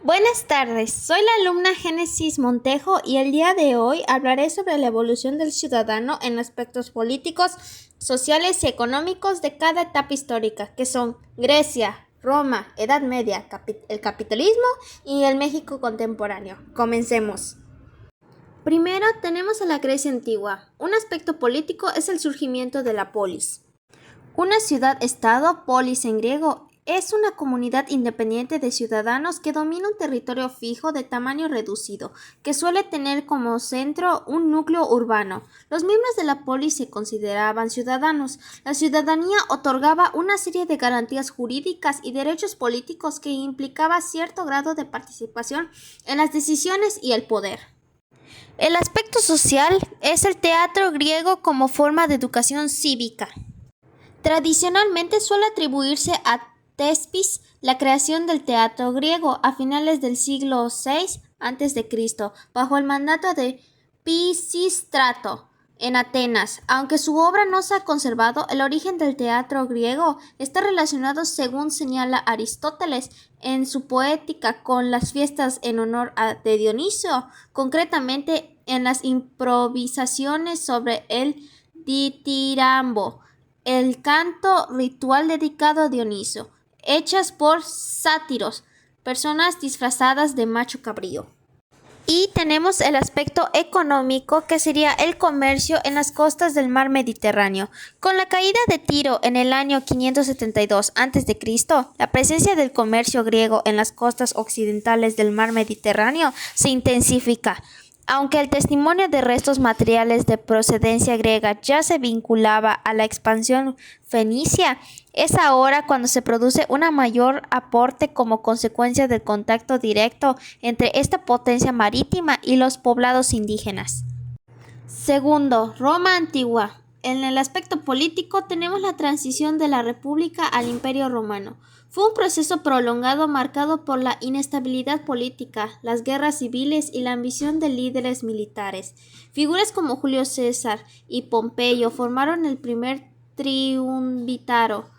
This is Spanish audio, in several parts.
Buenas tardes, soy la alumna Génesis Montejo y el día de hoy hablaré sobre la evolución del ciudadano en aspectos políticos, sociales y económicos de cada etapa histórica, que son Grecia, Roma, Edad Media, el capitalismo y el México contemporáneo. Comencemos. Primero tenemos a la Grecia antigua. Un aspecto político es el surgimiento de la polis. Una ciudad-estado, polis en griego, es una comunidad independiente de ciudadanos que domina un territorio fijo de tamaño reducido, que suele tener como centro un núcleo urbano. Los miembros de la polis se consideraban ciudadanos. La ciudadanía otorgaba una serie de garantías jurídicas y derechos políticos que implicaba cierto grado de participación en las decisiones y el poder. El aspecto social es el teatro griego como forma de educación cívica. Tradicionalmente suele atribuirse a Tespis la creación del teatro griego a finales del siglo VI a.C., bajo el mandato de Pisístrato en Atenas. Aunque su obra no se ha conservado, el origen del teatro griego está relacionado, según señala Aristóteles en su Poética, con las fiestas en honor de Dionisio, concretamente en las improvisaciones sobre el ditirambo, el canto ritual dedicado a Dioniso, hechas por sátiros, personas disfrazadas de macho cabrío. Y tenemos el aspecto económico, que sería el comercio en las costas del mar Mediterráneo. Con la caída de Tiro en el año 572 a.C., la presencia del comercio griego en las costas occidentales del mar Mediterráneo se intensifica. Aunque el testimonio de restos materiales de procedencia griega ya se vinculaba a la expansión fenicia, es ahora cuando se produce un mayor aporte como consecuencia del contacto directo entre esta potencia marítima y los poblados indígenas. Segundo, Roma antigua. En el aspecto político tenemos la transición de la República al Imperio Romano. Fue un proceso prolongado marcado por la inestabilidad política, las guerras civiles y la ambición de líderes militares. Figuras como Julio César y Pompeyo formaron el primer triunvirato,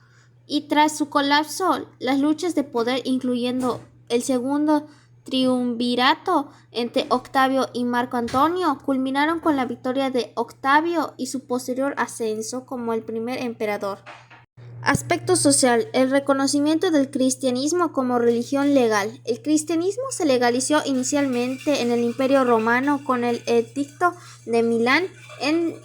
y tras su colapso, las luchas de poder, incluyendo el segundo triunvirato entre Octavio y Marco Antonio, culminaron con la victoria de Octavio y su posterior ascenso como el primer emperador. Aspecto social: el reconocimiento del cristianismo como religión legal. El cristianismo se legalizó inicialmente en el Imperio Romano con el Edicto de Milán en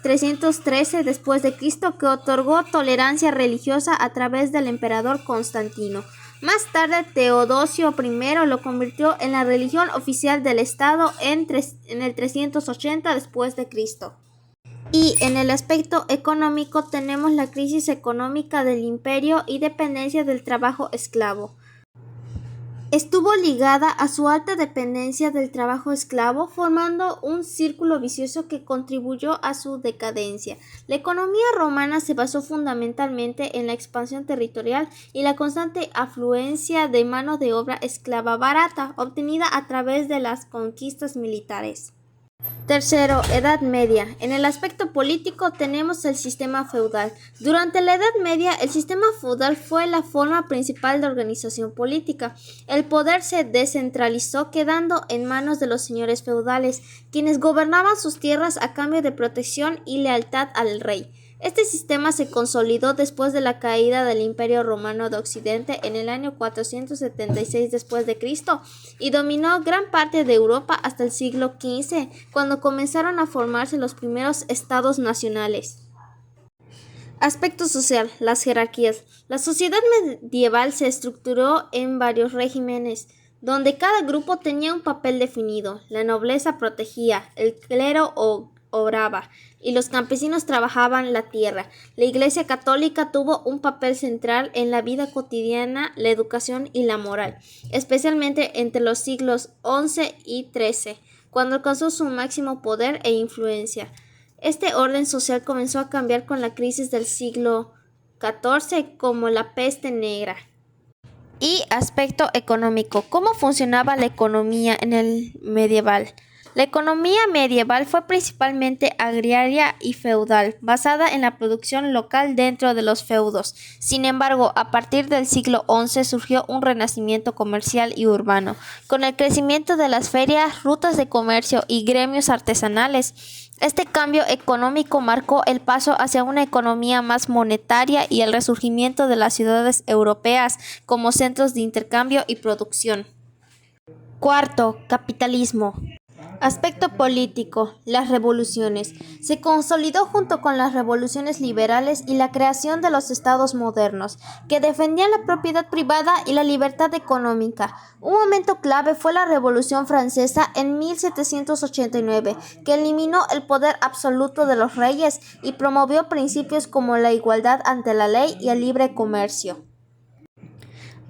313 d.C., que otorgó tolerancia religiosa a través del emperador Constantino. Más tarde, Teodosio I lo convirtió en la religión oficial del Estado en el 380 d.C. Y en el aspecto económico tenemos la crisis económica del imperio y dependencia del trabajo esclavo. Estuvo ligada a su alta dependencia del trabajo esclavo, formando un círculo vicioso que contribuyó a su decadencia. La economía romana se basó fundamentalmente en la expansión territorial y la constante afluencia de mano de obra esclava barata, obtenida a través de las conquistas militares. Tercero, Edad Media. En el aspecto político tenemos el sistema feudal. Durante la Edad Media, el sistema feudal fue la forma principal de organización política. El poder se descentralizó, quedando en manos de los señores feudales, quienes gobernaban sus tierras a cambio de protección y lealtad al rey. Este sistema se consolidó después de la caída del Imperio Romano de Occidente en el año 476 d.C. y dominó gran parte de Europa hasta el siglo XV, cuando comenzaron a formarse los primeros estados nacionales. Aspecto social: las jerarquías. La sociedad medieval se estructuró en varios regímenes, donde cada grupo tenía un papel definido. La nobleza protegía, el clero obraba y los campesinos trabajaban la tierra. La Iglesia católica tuvo un papel central en la vida cotidiana, la educación y la moral, especialmente entre los siglos XI y XIII, cuando alcanzó su máximo poder e influencia. Este orden social comenzó a cambiar con la crisis del siglo XIV, como la peste negra. Y aspecto económico: ¿cómo funcionaba la economía en el medieval? La economía medieval fue principalmente agraria y feudal, basada en la producción local dentro de los feudos. Sin embargo, a partir del siglo XI surgió un renacimiento comercial y urbano, con el crecimiento de las ferias, rutas de comercio y gremios artesanales. Este cambio económico marcó el paso hacia una economía más monetaria y el resurgimiento de las ciudades europeas como centros de intercambio y producción. Cuarto, capitalismo. Aspecto político. Las revoluciones. Se consolidó junto con las revoluciones liberales y la creación de los estados modernos, que defendían la propiedad privada y la libertad económica. Un momento clave fue la Revolución Francesa en 1789, que eliminó el poder absoluto de los reyes y promovió principios como la igualdad ante la ley y el libre comercio.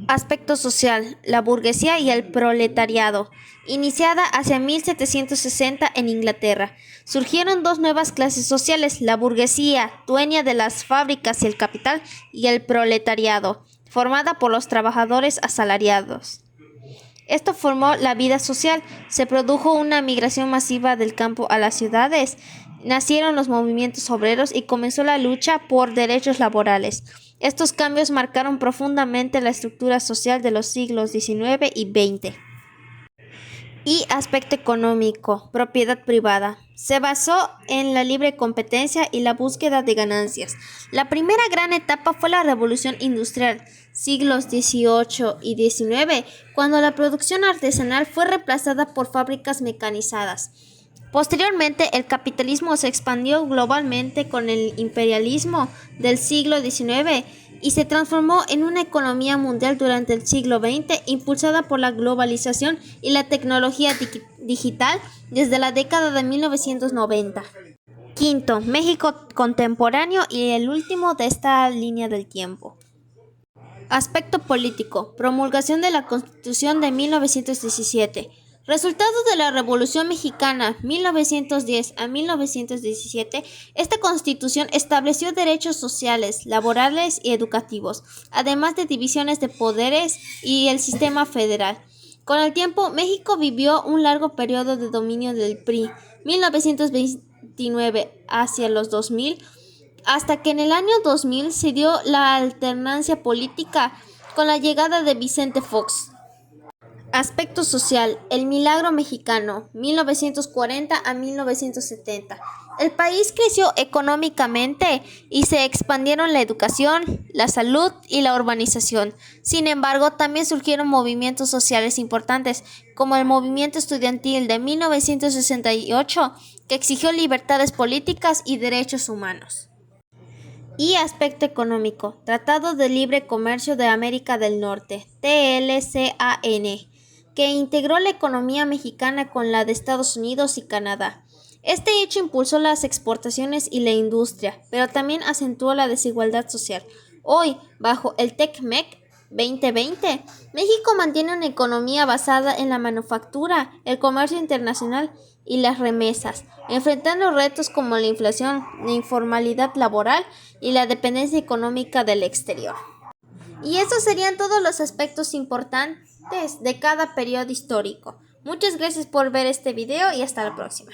Aspecto social, la burguesía y el proletariado. Iniciada hacia 1760 en Inglaterra, surgieron dos nuevas clases sociales, la burguesía, dueña de las fábricas y el capital, y el proletariado, formada por los trabajadores asalariados. Esto formó la vida social, se produjo una migración masiva del campo a las ciudades, nacieron los movimientos obreros y comenzó la lucha por derechos laborales. Estos cambios marcaron profundamente la estructura social de los siglos XIX y XX. Y aspecto económico, propiedad privada. Se basó en la libre competencia y la búsqueda de ganancias. La primera gran etapa fue la Revolución Industrial, siglos XVIII y XIX, cuando la producción artesanal fue reemplazada por fábricas mecanizadas. Posteriormente, el capitalismo se expandió globalmente con el imperialismo del siglo XIX y se transformó en una economía mundial durante el siglo XX, impulsada por la globalización y la tecnología digital desde la década de 1990. Quinto, México contemporáneo y el último de esta línea del tiempo. Aspecto político. Promulgación de la Constitución de 1917. Resultado de la Revolución Mexicana 1910 a 1917, esta Constitución estableció derechos sociales, laborales y educativos, además de divisiones de poderes y el sistema federal. Con el tiempo, México vivió un largo periodo de dominio del PRI, 1929 hacia los 2000, hasta que en el año 2000 se dio la alternancia política con la llegada de Vicente Fox. Aspecto social, el milagro mexicano, 1940 a 1970. El país creció económicamente y se expandieron la educación, la salud y la urbanización. Sin embargo, también surgieron movimientos sociales importantes, como el movimiento estudiantil de 1968, que exigió libertades políticas y derechos humanos. Y aspecto económico, Tratado de Libre Comercio de América del Norte, TLCAN, que integró la economía mexicana con la de Estados Unidos y Canadá. Este hecho impulsó las exportaciones y la industria, pero también acentuó la desigualdad social. Hoy, bajo el TECMEC 2020, México mantiene una economía basada en la manufactura, el comercio internacional y las remesas, enfrentando retos como la inflación, la informalidad laboral y la dependencia económica del exterior. Y esos serían todos los aspectos importantes de cada periodo histórico. Muchas gracias por ver este video y hasta la próxima.